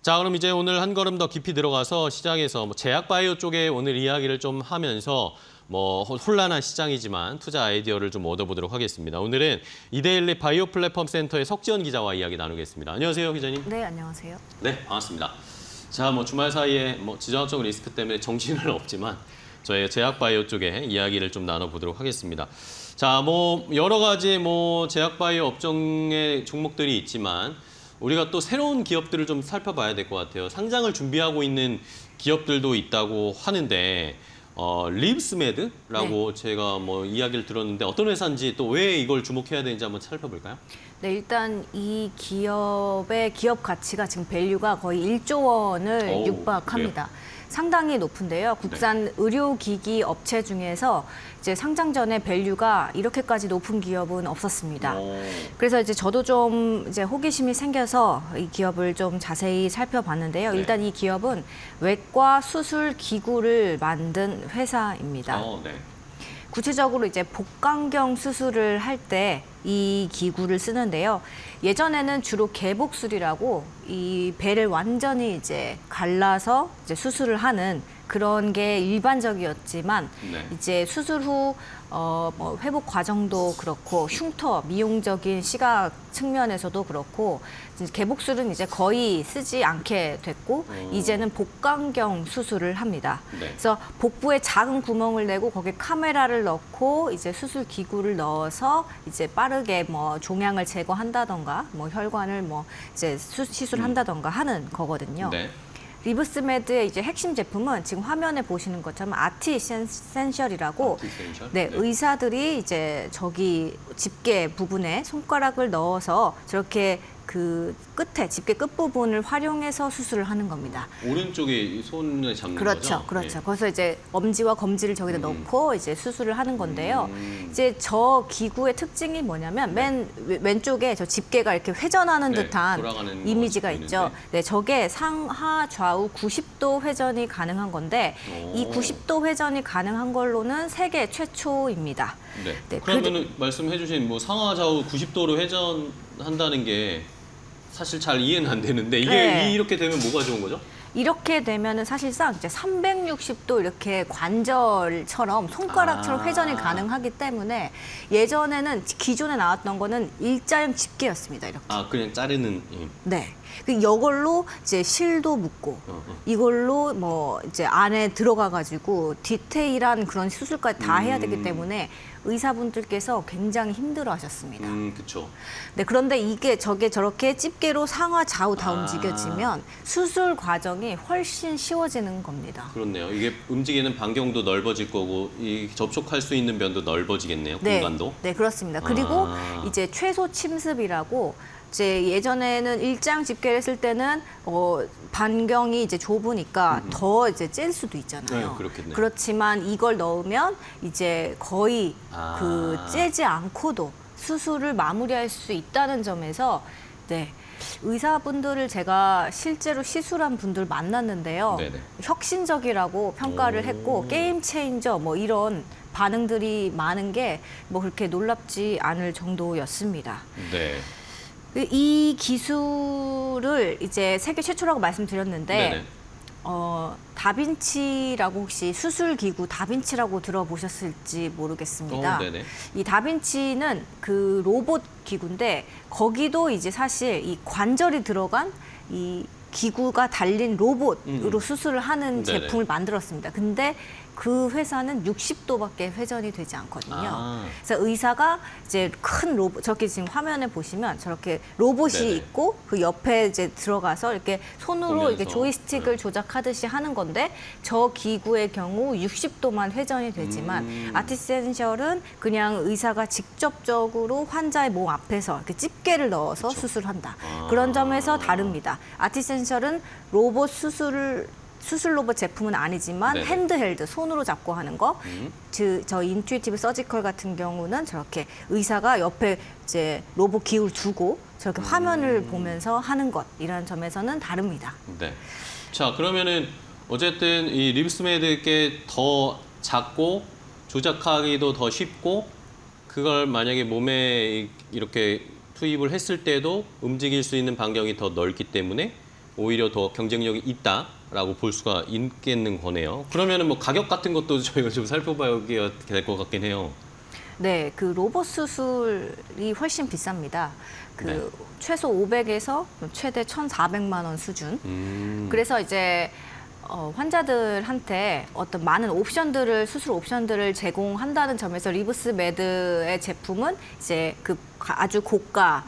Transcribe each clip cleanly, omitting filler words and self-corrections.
자, 그럼 이제 오늘 한 걸음 더 깊이 들어가서 시장에서 제약 바이오 쪽에 오늘 이야기를 좀 하면서 혼란한 시장이지만 투자 아이디어를 좀 얻어보도록 하겠습니다. 오늘은 이데일리 바이오 플랫폼 센터의 석지연 기자와 이야기 나누겠습니다. 안녕하세요, 기자님. 네, 안녕하세요. 네, 반갑습니다. 자, 주말 사이에 지정학적 리스크 때문에 정신은 없지만 저희 제약 바이오 쪽에 이야기를 좀 나눠보도록 하겠습니다. 자, 여러 가지 제약 바이오 업종의 종목들이 있지만 우리가 또 새로운 기업들을 좀 살펴봐야 될 것 같아요. 상장을 준비하고 있는 기업들도 있다고 하는데 립스메드라고 제가 이야기를 들었는데 어떤 회사인지 또 왜 이걸 주목해야 되는지 한번 살펴볼까요? 네, 일단 이 기업의 기업 가치가 지금 밸류가 거의 1조 원을 육박합니다. 상당히 높은데요. 국산 의료기기 업체 중에서 이제 상장 전에 밸류가 이렇게까지 높은 기업은 없었습니다. 그래서 이제 저도 좀 이제 호기심이 생겨서 이 기업을 좀 자세히 살펴봤는데요. 일단 이 기업은 외과 수술 기구를 만든 회사입니다. 구체적으로 이제 복강경 수술을 할 때 이 기구를 쓰는데요. 예전에는 주로 개복술이라고 이 배를 완전히 이제 갈라서 이제 수술을 하는 그런 게 일반적이었지만 이제 수술 후 회복 과정도 그렇고 흉터 미용적인 시각 측면에서도 그렇고 개복술은 이제 거의 쓰지 않게 됐고 이제는 복강경 수술을 합니다. 그래서 복부에 작은 구멍을 내고 거기에 카메라를 넣고 이제 수술 기구를 넣어서 이제 빠르게 종양을 제거한다던가 혈관을 이제 시술한다던가 하는 거거든요. 리브스메드의 이제 핵심 제품은 지금 화면에 보시는 것처럼 아티센셜이라고 의사들이 이제 저기 집게 부분에 손가락을 넣어서 저렇게 그 끝에 집게 끝 부분을 활용해서 수술을 하는 겁니다. 오른쪽에 손을 잡는 거죠? 그렇죠. 그래서 이제 엄지와 검지를 저기다 넣고 이제 수술을 하는 건데요. 이제 저 기구의 특징이 뭐냐면 맨 왼쪽에 저 집게가 이렇게 회전하는 듯한 이미지가 있죠. 네, 저게 상하 좌우 90도 회전이 가능한 건데 이 90도 회전이 가능한 걸로는 세계 최초입니다. 그러면 말씀해주신 상하 좌우 90도로 회전한다는 게 사실 잘 이해는 안 되는데 이게 이렇게 되면 뭐가 좋은 거죠? 이렇게 되면은 사실상 이제 360도 이렇게 관절처럼 손가락처럼 회전이 가능하기 때문에 예전에는 기존에 나왔던 거는 일자형 집게였습니다. 이렇게. 그냥 자르는. 네. 이걸로 이제 실도 묶고 이걸로 이제 안에 들어가 가지고 디테일한 그런 수술까지 다 해야 되기 때문에 의사분들께서 굉장히 힘들어하셨습니다. 그렇죠. 네, 그런데 저게 저렇게 집게로 상하 좌우 다 움직여지면 수술 과정이 훨씬 쉬워지는 겁니다. 그렇네요. 이게 움직이는 반경도 넓어질 거고 이 접촉할 수 있는 면도 넓어지겠네요. 공간도. 네, 그렇습니다. 그리고 이제 최소 침습이라고 이제 예전에는 일장 집게를 했을 때는 반경이 이제 좁으니까 더 이제 찔 수도 있잖아요. 그렇겠네요. 그렇지만 이걸 넣으면 이제 거의 째지 않고도 수술을 마무리할 수 있다는 점에서 의사분들을 제가 실제로 시술한 분들 만났는데요. 혁신적이라고 평가를 했고 게임 체인저 이런 반응들이 많은 게 그렇게 놀랍지 않을 정도였습니다. 이 기술을 이제 세계 최초라고 말씀드렸는데 다빈치라고 혹시 수술기구 다빈치라고 들어보셨을지 모르겠습니다. 이 다빈치는 그 로봇 기구인데 거기도 이제 사실 이 관절이 들어간 이 기구가 달린 로봇으로 수술을 하는 제품을 만들었습니다. 근데 그 회사는 60도밖에 회전이 되지 않거든요. 그래서 의사가 이제 큰 로봇, 저기 지금 화면에 보시면 저렇게 로봇이 있고 그 옆에 이제 들어가서 이렇게 손으로 이렇게 조이스틱을 조작하듯이 하는 건데 저 기구의 경우 60도만 회전이 되지만 아티센셜은 그냥 의사가 직접적으로 환자의 몸 앞에서 이렇게 집게를 넣어서 수술한다. 그런 점에서 다릅니다. 아티센셜은 로봇 수술 로봇 제품은 아니지만 핸드헬드, 손으로 잡고 하는 거. 저 인투이티브 서지컬 같은 경우는 저렇게 의사가 옆에 이제 로봇 기구를 두고 저렇게 화면을 보면서 하는 것이라는 점에서는 다릅니다. 자, 그러면은 어쨌든 이 립스메드께 더 작고 조작하기도 더 쉽고 그걸 만약에 몸에 이렇게 투입을 했을 때도 움직일 수 있는 반경이 더 넓기 때문에 오히려 더 경쟁력이 있다라고 볼 수가 있겠는 거네요. 그러면은 뭐 가격 같은 것도 저희가 좀 살펴봐야 될 것 같긴 해요. 네, 그 로봇 수술이 훨씬 비쌉니다. 그 네. 최소 500에서 최대 1,400만 원 수준. 그래서 이제 환자들한테 어떤 많은 옵션들을 수술 옵션들을 제공한다는 점에서 리브스 매드의 제품은 이제 그 아주 고가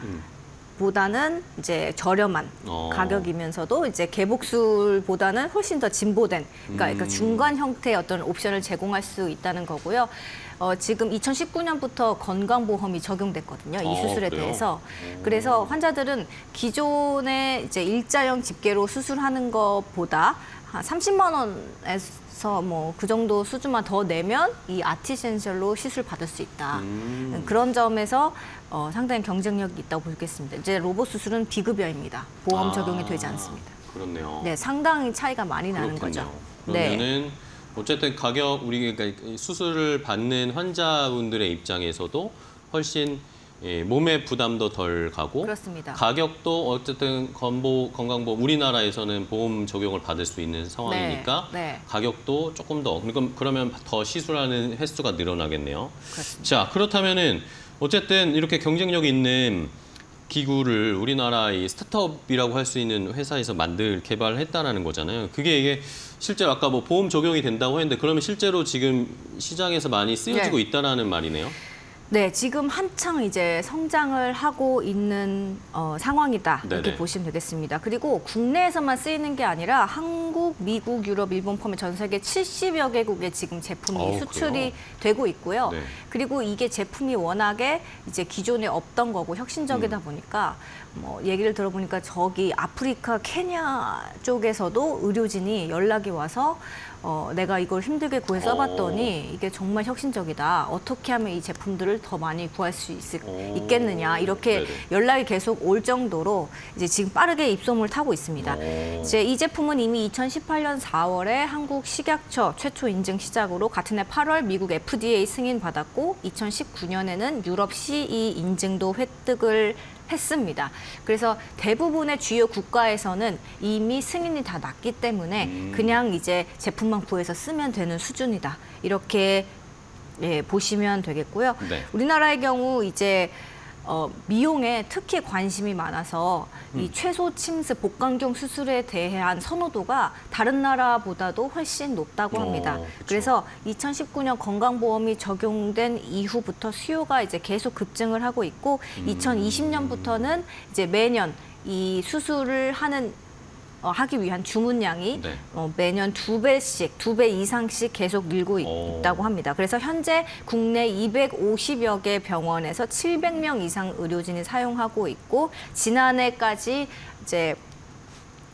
보다는 이제 저렴한 가격이면서도 이제 개복술보다는 훨씬 더 진보된 그러니까 중간 형태의 어떤 옵션을 제공할 수 있다는 거고요. 지금 2019년부터 건강보험이 적용됐거든요. 이 수술에 그래요? 대해서. 그래서 환자들은 기존의 이제 일자형 집게로 수술하는 것보다 한 30만 원에서 뭐 그 정도 수준만 더 내면 이 아티센셜로 시술 받을 수 있다. 그런 점에서 상당히 경쟁력이 있다고 보겠습니다. 이제 로봇 수술은 비급여입니다. 보험 적용이 되지 않습니다. 그렇네요. 네, 상당히 차이가 많이 나는 그렇군요. 거죠. 그러면은 어쨌든 가격 우리 그러니까 수술을 받는 환자분들의 입장에서도 훨씬 몸의 부담도 덜 가고 그렇습니다. 가격도 어쨌든 건강보험 우리나라에서는 보험 적용을 받을 수 있는 상황이니까 네. 가격도 조금 더 그러면 더 시술하는 횟수가 늘어나겠네요. 그렇습니다. 자, 그렇다면은 어쨌든 이렇게 경쟁력 있는 기구를 우리나라 이 스타트업이라고 할 수 있는 회사에서 개발했다라는 거잖아요. 이게 실제로 아까 뭐 보험 적용이 된다고 했는데 그러면 실제로 지금 시장에서 많이 쓰여지고 네. 있다라는 말이네요. 네, 지금 한창 이제 성장을 하고 있는 상황이다 이렇게 네네. 보시면 되겠습니다. 그리고 국내에서만 쓰이는 게 아니라 한국, 미국, 유럽, 일본 포함해 전 세계 70여 개국에 지금 제품이 수출이 그래요? 되고 있고요. 네. 그리고 이게 제품이 워낙에 이제 기존에 없던 거고 혁신적이다 보니까 뭐 얘기를 들어보니까 저기 아프리카, 케냐 쪽에서도 의료진이 연락이 와서 내가 이걸 힘들게 구해 써봤더니 이게 정말 혁신적이다. 어떻게 하면 이 제품들을 더 많이 구할 수 있겠느냐. 이렇게 네네. 연락이 계속 올 정도로 이제 지금 빠르게 입소문을 타고 있습니다. 이제 이 제품은 이미 2018년 4월에 한국 식약처 최초 인증 시작으로 같은 해 8월 미국 FDA 승인 받았고 2019년에는 유럽 CE 인증도 획득을 했습니다. 그래서 대부분의 주요 국가에서는 이미 승인이 다 났기 때문에 그냥 이제 제품만 구해서 쓰면 되는 수준이다. 이렇게 보시면 되겠고요. 네. 우리나라의 경우 이제 미용에 특히 관심이 많아서 이 최소 침습 복강경 수술에 대한 선호도가 다른 나라보다도 훨씬 높다고 합니다. 그쵸. 그래서 2019년 건강보험이 적용된 이후부터 수요가 이제 계속 급증을 하고 있고 2020년부터는 이제 매년 이 수술을 하기 위한 주문량이 네. 매년 2배 이상씩 계속 늘고 있다고 합니다. 그래서 현재 국내 250여 개 병원에서 700명 이상 의료진이 사용하고 있고 지난해까지 이제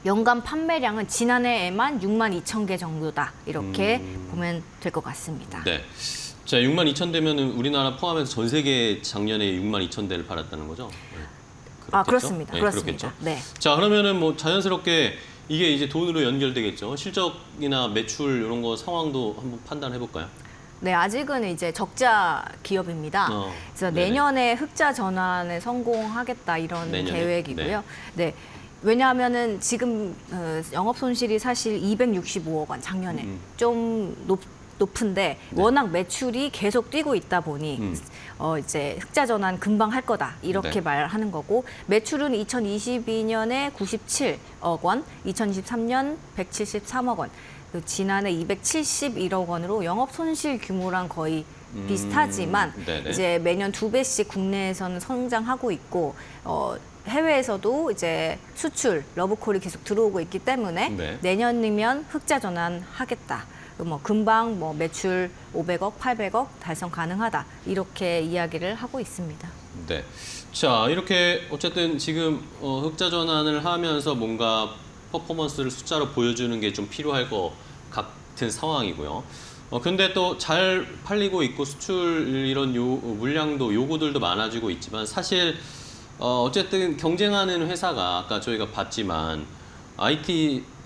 연간 판매량은 지난해에만 6만 2천 개 정도다. 이렇게 보면 될 것 같습니다. 네. 자, 6만 2천 대면은 우리나라 포함해서 전 세계 작년에 6만 2천 대를 팔았다는 거죠? 네. 그렇습니다. 네, 그렇습니다. 그렇겠죠. 네. 자, 그러면은 뭐 자연스럽게 이게 이제 돈으로 연결되겠죠. 실적이나 매출 이런 거 상황도 한번 판단해 볼까요? 네, 아직은 이제 적자 기업입니다. 그래서 네네. 내년에 흑자 전환에 성공하겠다 이런 내년에? 계획이고요. 네. 왜냐하면은 지금 영업 손실이 사실 265억 원 작년에 좀 높은데 네. 워낙 매출이 계속 뛰고 있다 보니 이제 흑자 전환 금방 할 거다 이렇게 네. 말하는 거고 매출은 2022년에 97억 원, 2023년 173억 원, 지난해 271억 원으로 영업 손실 규모랑 거의 비슷하지만 네네. 이제 매년 2배씩 국내에서는 성장하고 있고 해외에서도 이제 수출 러브콜이 계속 들어오고 있기 때문에 네. 내년이면 흑자 전환하겠다. 뭐 금방 뭐 매출 500억, 800억 달성 가능하다. 이렇게 이야기를 하고 있습니다. 네. 자, 이렇게 어쨌든 지금 흑자 전환을 하면서 뭔가 퍼포먼스를 숫자로 보여주는 게 좀 필요할 것 같은 상황이고요. 근데 또 잘 팔리고 있고 수출 이런 물량도 요구들도 많아지고 있지만 사실 어쨌든 경쟁하는 회사가 아까 저희가 봤지만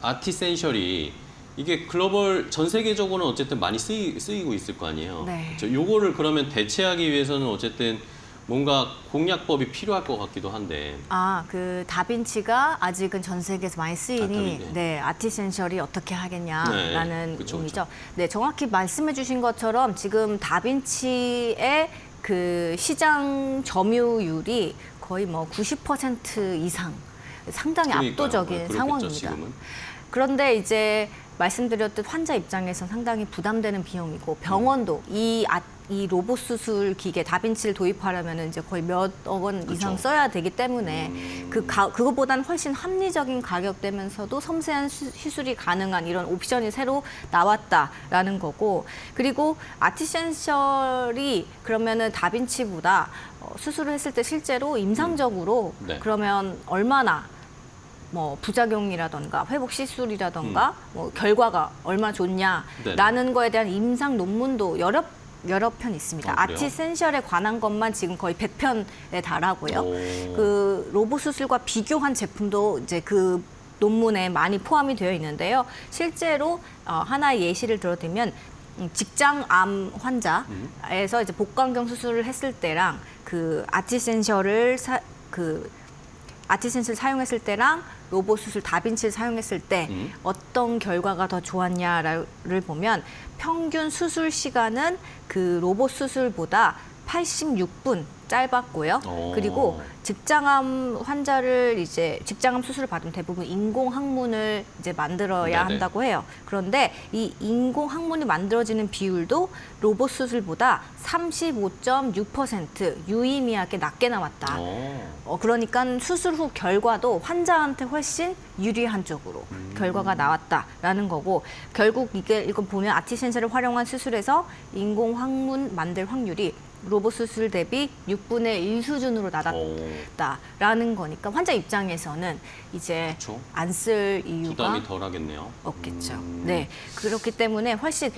아티센셜이 이게 글로벌 전 세계적으로는 어쨌든 많이 쓰이고 있을 거 아니에요. 네. 요거를 그러면 대체하기 위해서는 어쨌든 뭔가 공략법이 필요할 것 같기도 한데. 그 다빈치가 아직은 전 세계에서 많이 쓰이니 다빈치. 네, 아티센셜이 어떻게 하겠냐라는 네, 그쵸, 의미죠. 네, 정확히 말씀해 주신 것처럼 지금 다빈치의 그 시장 점유율이 거의 뭐 90% 이상 상당히 그러니까요. 압도적인 그렇겠죠, 상황입니다. 지금은. 그런데 이제 말씀드렸듯 환자 입장에서 상당히 부담되는 비용이고 병원도 이 로봇 수술 기계 다빈치를 도입하려면 이제 거의 몇억 원 이상 그쵸. 써야 되기 때문에 그것보다는 훨씬 합리적인 가격대면서도 섬세한 시술이 가능한 이런 옵션이 새로 나왔다라는 거고, 그리고 아티센셜이 그러면은 다빈치보다 수술을 했을 때 실제로 임상적으로 네. 그러면 얼마나 뭐 부작용이라던가 회복 시술이라던가 뭐 결과가 얼마나 좋냐라는 거에 대한 임상 논문도 여러 편 있습니다. 그래요? 아티센셜에 관한 것만 지금 거의 100편에 달하고요. 오. 그 로봇 수술과 비교한 제품도 이제 그 논문에 많이 포함이 되어 있는데요. 실제로 하나의 예시를 들어드리면 직장암 환자에서 이제 복강경 수술을 했을 때랑 그 아티센셜을 사용했을 때랑 로봇 수술 다빈치를 사용했을 때 어떤 결과가 더 좋았냐를 보면 평균 수술 시간은 그 로봇 수술보다 86분 짧았고요. 그리고 직장암 환자를 이제 직장암 수술을 받으면 대부분 인공 항문을 이제 만들어야 네네. 한다고 해요. 그런데 이 인공 항문이 만들어지는 비율도 로봇 수술보다 35.6% 유의미하게 낮게 나왔다. 그러니까 수술 후 결과도 환자한테 훨씬 유리한 쪽으로 결과가 나왔다라는 거고, 결국 이거 보면 아티센셜을 활용한 수술에서 인공 항문 만들 확률이 로봇 수술 대비 6분의 1 수준으로 낮았다라는 거니까 환자 입장에서는 이제 그쵸. 안 쓸 이유가 부담이 덜하겠네요. 없겠죠. 네, 그렇기 때문에 훨씬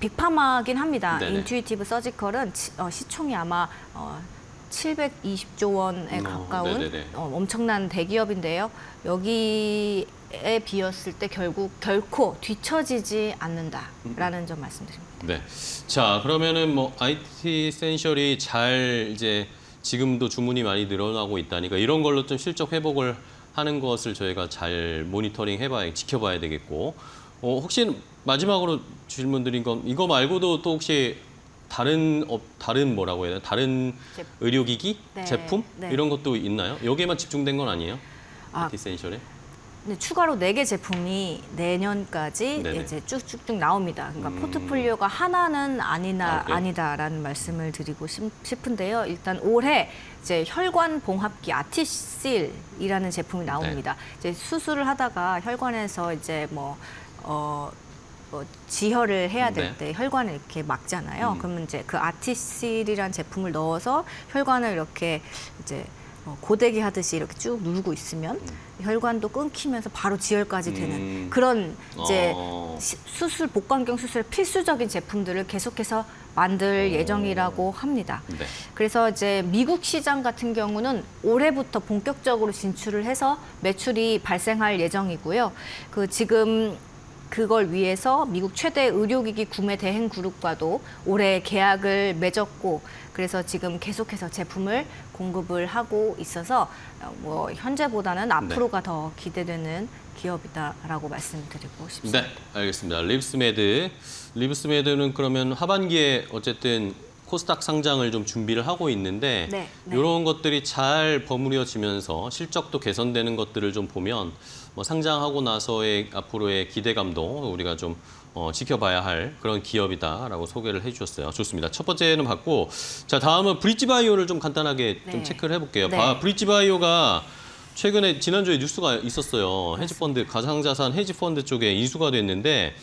빅파마긴 합니다. 네네. 인투이티브 서지컬은 시총이 아마 720조 원에 가까운 네네네. 엄청난 대기업인데요. 여기에 비었을 때 결코 뒤처지지 않는다라는 점 말씀드립니다. 네. 자, 그러면은 뭐 IT 센셜이 잘 이제 지금도 주문이 많이 늘어나고 있다니까 이런 걸로 좀 실적 회복을 하는 것을 저희가 잘 모니터링 지켜봐야 되겠고, 혹시 마지막으로 질문 드린 건 이거 말고도 또 혹시 다른 뭐라고 해야 되나? 다른 의료기기, 네, 제품 네. 이런 것도 있나요? 여기에만 집중된 건 아니에요? IT 센셜에? 네, 추가로 4개 제품이 내년까지 네네. 이제 쭉쭉쭉 나옵니다. 그러니까 포트폴리오가 하나는 그래요? 아니다라는 말씀을 드리고 싶은데요. 일단 올해 이제 혈관 봉합기 아티실이라는 제품이 나옵니다. 이제 수술을 하다가 혈관에서 이제 뭐 지혈을 해야 될 때 혈관을 이렇게 막잖아요. 그러면 이제 그 아티실이라는 제품을 넣어서 혈관을 이렇게 이제 고데기 하듯이 이렇게 쭉 누르고 있으면 혈관도 끊기면서 바로 지혈까지 되는 그런 이제 복강경 수술의 필수적인 제품들을 계속해서 만들 예정이라고 합니다. 네. 그래서 이제 미국 시장 같은 경우는 올해부터 본격적으로 진출을 해서 매출이 발생할 예정이고요. 지금 그걸 위해서 미국 최대 의료기기 구매 대행 그룹과도 올해 계약을 맺었고, 그래서 지금 계속해서 제품을 공급을 하고 있어서 뭐 현재보다는 앞으로가 더 기대되는 기업이다라고 말씀드리고 싶습니다. 네, 알겠습니다. 립스메드는 그러면 하반기에 어쨌든 코스닥 상장을 좀 준비를 하고 있는데 네. 이런 것들이 잘 버무려지면서 실적도 개선되는 것들을 좀 보면 뭐 상장하고 나서의 앞으로의 기대감도 우리가 좀 지켜봐야 할 그런 기업이다라고 소개를 해주셨어요. 좋습니다. 첫 번째는 봤고, 자 다음은 브릿지바이오를 좀 간단하게 좀 네. 체크를 해볼게요. 네. 브릿지바이오가 최근에 지난주에 뉴스가 있었어요. 헤지펀드 가상자산 헤지펀드 쪽에 인수가 됐는데,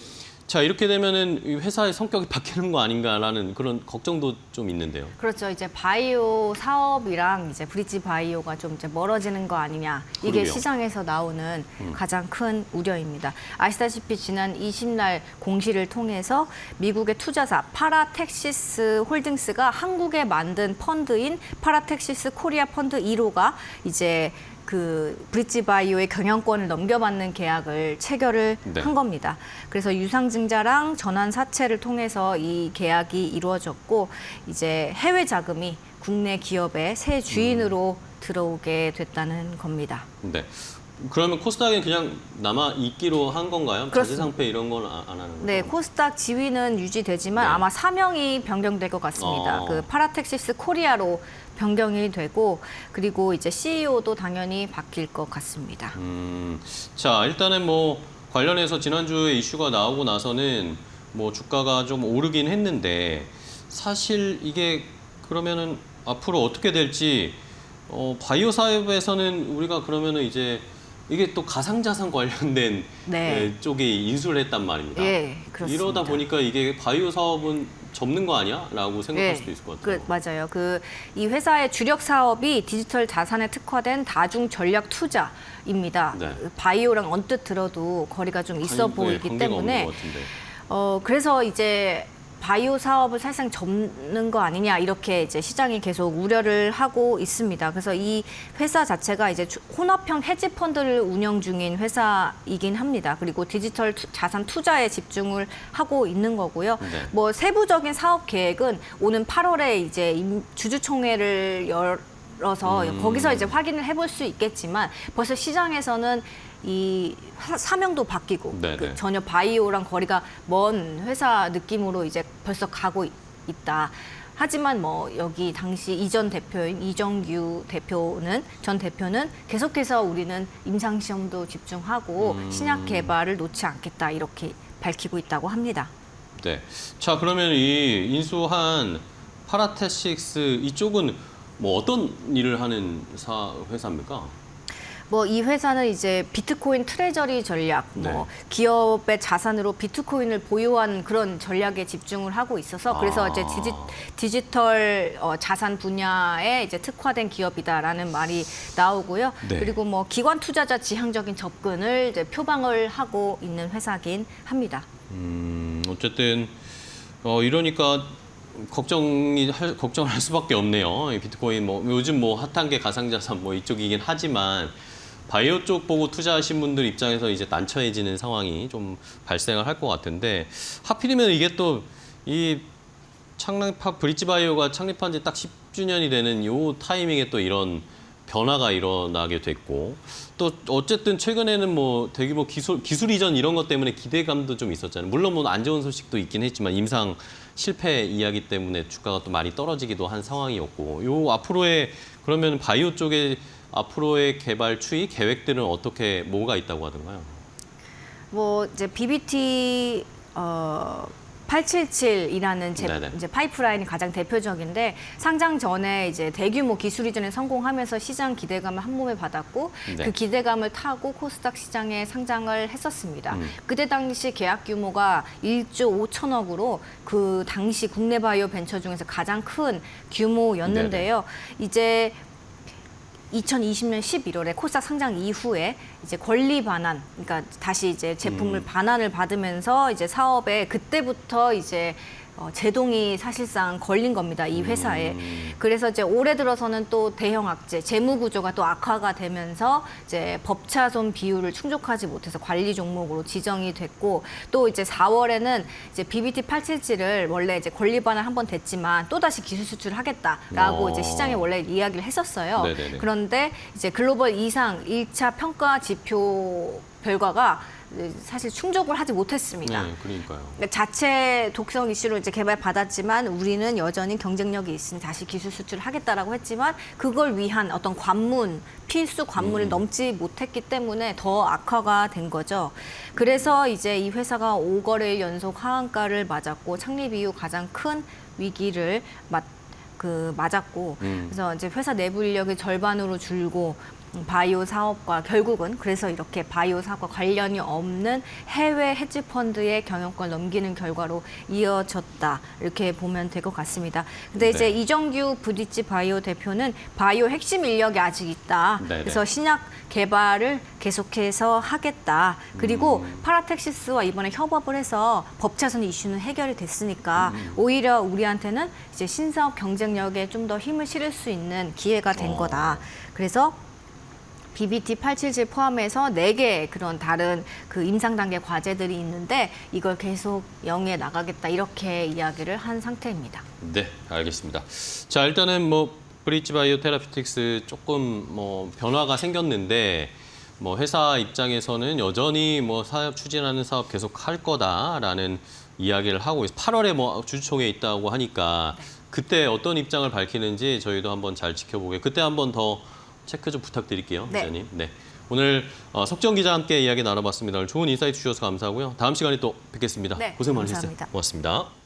자 이렇게 되면은 이 회사의 성격이 바뀌는 거 아닌가라는 그런 걱정도 좀 있는데요. 그렇죠. 이제 바이오 사업이랑 이제 브릿지 바이오가 좀 이제 멀어지는 거 아니냐. 이게 그러게요. 시장에서 나오는 가장 큰 우려입니다. 아시다시피 지난 20날 공시를 통해서 미국의 투자사 파라텍시스 홀딩스가 한국에 만든 펀드인 파라텍시스 코리아 펀드 1호가 이제 그 브릿지바이오의 경영권을 넘겨받는 계약을 체결을 네. 한 겁니다. 그래서 유상증자랑 전환 사채를 통해서 이 계약이 이루어졌고 이제 해외 자금이 국내 기업의 새 주인으로 들어오게 됐다는 겁니다. 네. 그러면 코스닥은 그냥 남아 있기로 한 건가요? 그렇습니다. 자재상패 이런 건 안 하는 건가요? 네, 코스닥 지위는 유지되지만 네. 아마 사명이 변경될 것 같습니다. 그 파라텍시스 코리아로 변경이 되고 그리고 이제 CEO도 당연히 바뀔 것 같습니다. 자, 일단은 뭐 관련해서 지난주에 이슈가 나오고 나서는 뭐 주가가 좀 오르긴 했는데 사실 이게 그러면은 앞으로 어떻게 될지 바이오 사업에서는 우리가 그러면은 이제 이게 또 가상자산 관련된 네. 쪽에 인수를 했단 말입니다. 예, 그렇습니다. 이러다 보니까 이게 바이오 사업은 접는 거 아니야? 라고 생각할 예, 수도 있을 것 같아요. 맞아요. 이 회사의 주력 사업이 디지털 자산에 특화된 다중 전략 투자입니다. 네. 바이오랑 언뜻 들어도 거리가 좀 있어 보이기 관계가 때문에 없는 것 같은데. 그래서 이제 바이오 사업을 사실상 접는 거 아니냐 이렇게 이제 시장이 계속 우려를 하고 있습니다. 그래서 이 회사 자체가 이제 혼합형 헤지 펀드를 운영 중인 회사이긴 합니다. 그리고 디지털 자산 투자에 집중을 하고 있는 거고요. 네. 뭐 세부적인 사업 계획은 오는 8월에 이제 주주총회를 열어서 거기서 이제 확인을 해볼 수 있겠지만 벌써 시장에서는 이 사명도 바뀌고 그 전혀 바이오랑 거리가 먼 회사 느낌으로 이제 벌써 가고 있다. 하지만 뭐 여기 당시 이전 대표인 이정규 전 대표는 계속해서 우리는 임상 시험도 집중하고 신약 개발을 놓지 않겠다 이렇게 밝히고 있다고 합니다. 네. 자, 그러면 이 인수한 파라텍시스 이쪽은 뭐 어떤 일을 하는 회사입니까? 뭐 이 회사는 이제 비트코인 트레저리 전략, 뭐 기업의 자산으로 비트코인을 보유한 그런 전략에 집중을 하고 있어서 그래서 이제 디지털 자산 분야에 이제 특화된 기업이다라는 말이 나오고요. 네. 그리고 뭐 기관 투자자 지향적인 접근을 이제 표방을 하고 있는 회사긴 합니다. 어쨌든 이러니까 걱정할 수밖에 없네요. 이 비트코인 뭐 요즘 뭐 핫한 게 가상자산 뭐 이쪽이긴 하지만 바이오 쪽 보고 투자하신 분들 입장에서 이제 난처해지는 상황이 좀 발생을 할 것 같은데 하필이면 이게 또 이 브릿지바이오가 창립한 지 딱 10주년이 되는 요 타이밍에 또 이런 변화가 일어나게 됐고 또 어쨌든 최근에는 뭐 대규모 기술 이전 이런 것 때문에 기대감도 좀 있었잖아요. 물론 뭐 안 좋은 소식도 있긴 했지만 임상 실패 이야기 때문에 주가가 또 많이 떨어지기도 한 상황이었고 요 앞으로의 그러면 바이오 쪽에 앞으로의 개발 추이 계획들은 어떻게 뭐가 있다고 하던가요? 뭐 이제 BBT 877이라는 이제 파이프라인이 가장 대표적인데 상장 전에 이제 대규모 기술 이전에 성공하면서 시장 기대감을 한 몸에 받았고 그 기대감을 타고 코스닥 시장에 상장을 했었습니다. 그때 당시 계약 규모가 1조 5천억으로 그 당시 국내 바이오 벤처 중에서 가장 큰 규모였는데요. 이제 2020년 11월에 코스닥 상장 이후에 이제 권리 반환, 그러니까 다시 이제 제품을 반환을 받으면서 이제 사업에 그때부터 이제 제동이 사실상 걸린 겁니다. 이 회사에. 그래서 이제 올해 들어서는 또 대형 악재, 재무 구조가 또 악화가 되면서 이제 법차손 비율을 충족하지 못해서 관리 종목으로 지정이 됐고 또 이제 4월에는 이제 BBT 877을 원래 이제 권리 반환 한번 됐지만 또 다시 기술 수출을 하겠다라고 이제 시장에 원래 이야기를 했었어요. 네네네. 그런데 이제 글로벌 이상 1차 평가 지표 결과가 사실 충족을 하지 못했습니다. 네, 그러니까요. 자체 독성 이슈로 이제 개발받았지만 우리는 여전히 경쟁력이 있으니 다시 기술 수출을 하겠다라고 했지만 그걸 위한 어떤 필수 관문을 넘지 못했기 때문에 더 악화가 된 거죠. 그래서 이제 이 회사가 5거래일 연속 하한가를 맞았고 창립 이후 가장 큰 위기를 맞았고 그래서 이제 회사 내부 인력이 절반으로 줄고 바이오 사업과 결국은 그래서 이렇게 바이오 사업과 관련이 없는 해외 헤지펀드의 경영권 넘기는 결과로 이어졌다 이렇게 보면 될 것 같습니다. 근데 이제 이정규 브릿지 바이오 대표는 바이오 핵심 인력이 아직 있다. 그래서 신약 개발을 계속해서 하겠다. 그리고 파라텍시스와 이번에 협업을 해서 법차선 이슈는 해결이 됐으니까 오히려 우리한테는 이제 신사업 경쟁력에 좀 더 힘을 실을 수 있는 기회가 된 거다. 그래서 BBT877 포함해서 4개 그런 다른 그 임상 단계 과제들이 있는데 이걸 계속 영위해 나가겠다 이렇게 이야기를 한 상태입니다. 네, 알겠습니다. 자, 일단은 뭐 브릿지 바이오 테라피틱스 조금 뭐 변화가 생겼는데 뭐 회사 입장에서는 여전히 뭐 사업 추진하는 사업 계속 할 거다라는 이야기를 하고 있어요. 8월에 뭐 주주총회 있다고 하니까 그때 어떤 입장을 밝히는지 저희도 한번 잘 지켜보게. 그때 한번 더 체크 좀 부탁드릴게요, 네. 기자님. 네. 오늘 석정 기자와 함께 이야기 나눠봤습니다. 오늘 좋은 인사이트 주셔서 감사하고요. 다음 시간에 또 뵙겠습니다. 네, 고생 많으셨어요. 감사합니다. 고맙습니다.